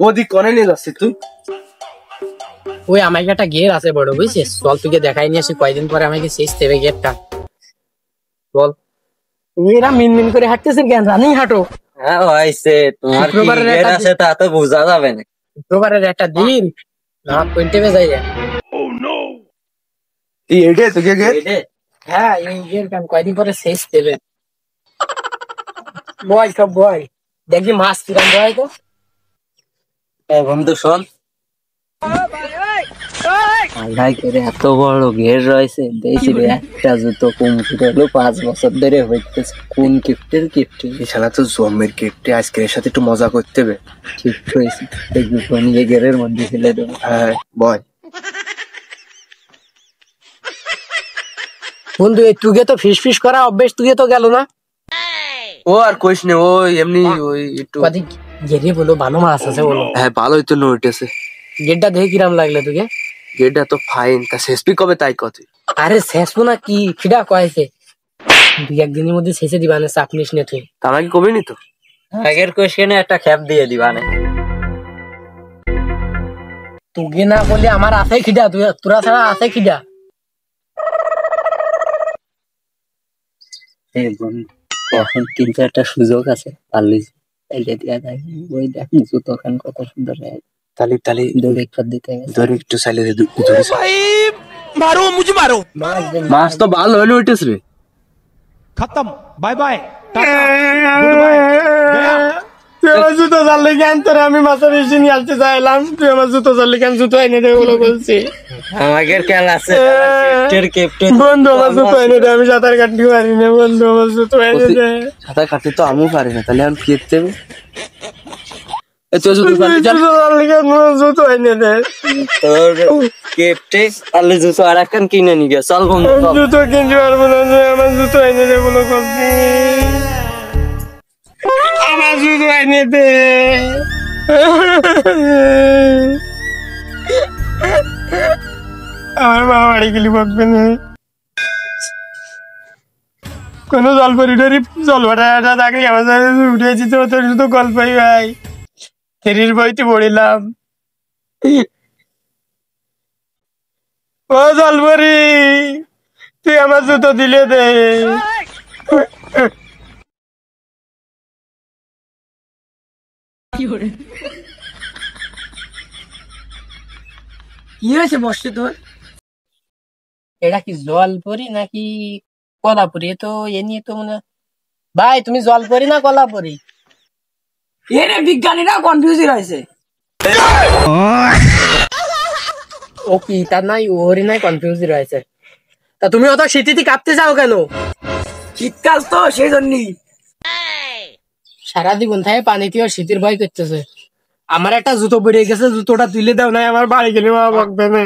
ওদিক কোনে নিয়ে যাচ্ছিস তুই? ওই আমাকে একটা গের আছে বড়, বুঝছিস? চল তোকে দেখাই নিয়ে আসি, কয়দিন পরে আমাকে শেষ দেবে গেরটা। বল এরা মিনমিন করে হাঁটতেছে কেন? রানিং হাঁটো। হ্যাঁ হইছে, তোমার কি গের আছে তা তো বোঝা যাবে না। শুক্রবারের একটা দিন না পয়েন্টে যাই যায়। এই এডে তোকে গের? হ্যাঁ এই গের কাম কয়দিন পরে শেষ দেবে। বয় সব বয়, দেখি মাছ কিরাম বয় তো। বন্ধু শোন, আল্লাহ করে এত বড় ঘের রয়েছে, দেখছি রে একটা জুতো কমতি হলো 5 বছর ধরে হইতেছে। কোন গিফটের গিফট? এছাড়া তো জমের গিফটে আজকের সাথে একটু মজা করতে হবে। ঠিক হয়েছে, দেখবি কোন ঘেরের মধ্যে ফেলে দেবো। হ্যাঁ বয় বন্ধু, তুগে তো ফিস ফিস করা অভ্যেস, তুগে তো গেল না। ও আর কইস না, ওই এমনি ওই একটু গেরে বলো ভালো মাছ আছে বলো। হ্যাঁ ভালোই তো নইতেছে। গেটটা দেখে কিরাম লাগলে তোকে? গেটটা তো ফাইন, তা শেষপি কবে তাই কত? আরে শেষবো না কি খিডা কয়েছে, 2-1 দিনের মধ্যে শেষে দিবানে, চাপ নিস নে তুই। আমাকে কবি নি তো আগের কোশ্চেনে একটা খ্যাপ দিয়ে দিবানে। তোকে না করলে আমার আছে খিডা, তুই তোরা ছাড়া আছে খিডা। এখন 3-4টা সুযোগ আছে, পারলি তাইলে দিয়া যায়। ওই দেখ জুতো খান কত সুন্দর। তালি তালি দড়ি কাট দিতে হবে, দড়ি একটু চাইলে দড়ি ভাই মারো, মুঝে মারো। মাছ তো ভালো হলো উঠেছ রে। खत्म, बाय बाय, टाटा, गुड बाय, गया। তুই আমার জুতো চাললে কেন? তোর আমি মাছের এসে নিয়ে আসতে চাইলাম, তুই আমার জুতো চাললে কেন? জুতো এনে দে বলে বলছি। আমাদের খেল আছে বন্ধু, আমার জুতো এনে দে, আমি সাঁতার কাটতে পারি না। বন্ধু আমার জুতো এনে দে। সাঁতার কাটতে তো আমিও পারি না, তাহলে আমি কি করতে হবে? জুতো এনে দে। তোর কেপটে তাহলে জুতো আর একখান কিনে নিয়ে গিয়ে চল বন্ধু। জুতো কিনতে পারবো না, আমার জুতো এনে দে বলে বলছি। আমার জুতো এনে দে। আমার মা বাড়ি গেলি বকবে না। কোনো জলপরি টরি জলভাটা থাকলে আমার সাথে উঠেছি তো, তোর শুধু গল্পই ভাই। ফেরির বইতে পড়িলাম। ও জলপরি, তুই আমার জুতো দিলে দে। কি হয়েছে বসছে তোর? এটা কি জলপরি নাকি কলাপুরি? তো এ নিয়ে তো মনে, ভাই তুমি জলপরি না কলাপুরি? এরে বিজ্ঞানীরা কনফিউজ হয়েছে। ও কি তার নাই, ওরই নাই কনফিউজ রয়েছে। তা তুমি অত শীতিতে কাঁপতে যাও কেন? শীতকাল তো সেই জন্যই। সারা জীবন থাকে পানিতেও শীতের ভয় করতেছে। আমার একটা জুতো বেরিয়ে গেছে, জুতোটা তুলে দাও, নাই আমার বাড়ি গেলে মা বকবে না।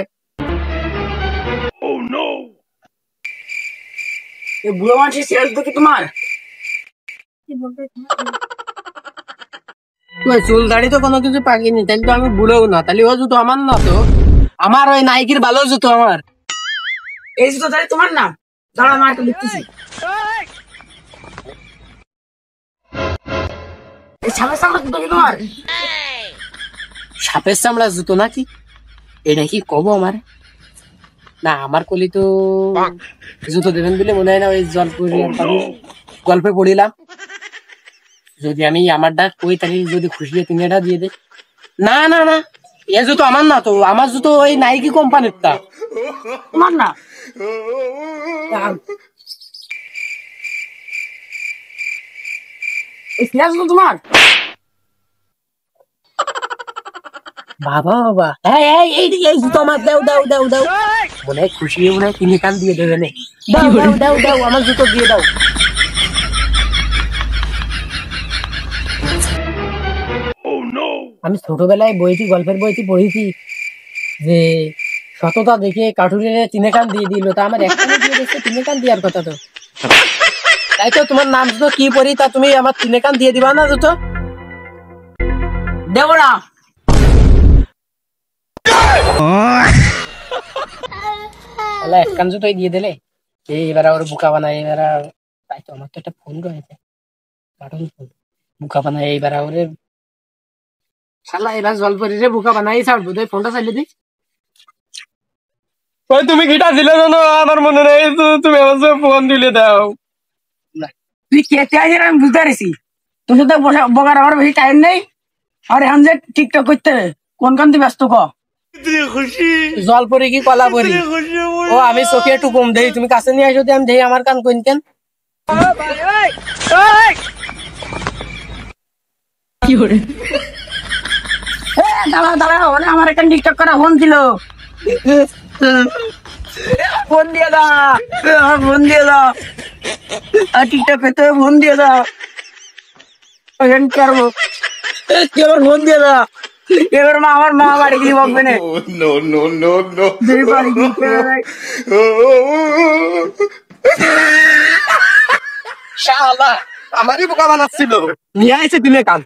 বুড়ো মানুষের শেষ দেখি তোমার চুল দাড়ি তো কোনো কিছু পাকিনি, তাহলে তো আমি বুড়োও না, তাহলে ও জুতো আমার না তো। আমার ওই নাইকির ভালো জুতো আমার। এই জুতো তাহলে তোমার না? দাঁড়া আমার একটা লিখতেছি। সাপের চামড়া জুতো কি তোমার? সাপের চামড়া জুতো নাকি? এটা কি কব আমার? না আমার কলি তো জুতো দেবেন বলে মনে হয় না। ওই গল্পে পড়িলাম, যদি আমি আমার ডাক কই তাহলে যদি খুশি হয় 3টা দিয়ে দে। না না না, এ জুতো আমার না তো, আমার জুতো ওই নাইকি কোম্পানির টা। তোমার না? তোমার বাবা বাবা, এই জুতো আমার, দাও দাও দাও দাও। মনে হয় খুশি হয়ে মনে হয় 3 কান দিয়ে দেবে। দাও দাও দাও দাও, আমার জুতো দিয়ে দাও। আমি ছোটবেলায় বইটি, গল্পের বইটি পড়েছি যে সততা দেখে কাঠুরের 3 কান দিয়ে দিল, তা আমার 1 কান দিয়ে দিচ্ছে, 3 কান দেওয়ার কথা তো। তাই তো তোমার নাম তো কি পড়ি, তা তুমি আমার 3 কান দিয়ে দিবা না জুতো? দেবো না। তাহলে 1 কান জুতোই দিয়ে দিলে, এবার ওর বোকা বানায়। এবার তাই তো আমার তো একটা ফোন রয়েছে, বাটন ফোন, বোকা বানায়। এইবার ওরে শালা এবার জলপরিরে বোকা বানাই ছাড়বো দে ফোনটা চালিয়ে দি ওই তুমি গিটার দিলে জানো আমার মনে নেই তুমি আমার ফোন দিলে দাও তুই কেটে আসে আমি বুঝতে পারছি তোর সাথে বকার আমার বেশি টাইম নেই আর এখন যে টিকটক করতে হবে কোন কান তুই ব্যস্ত ক জলপরি কি কলা পরি ও আমি চোখে একটু কম দেই তুমি কাছে নিয়ে আসো আমি দেই আমার কান কোন কেন কি করে দাঁড়া দাঁড়া ওরে আমার এখানে টিকটক করা ফোন ছিল ফোন দিয়ে দা ফোন দিয়ে দাও আর টিকটক করতে ফোন দিয়ে দাও ওখানে করবো এবার ফোন দিয়ে দাও এবার আমার মা বাড়ি গিয়ে বকবে না শালা আমারই বোকা বানাচ্ছিল নিয়ে আইছে দিলে কান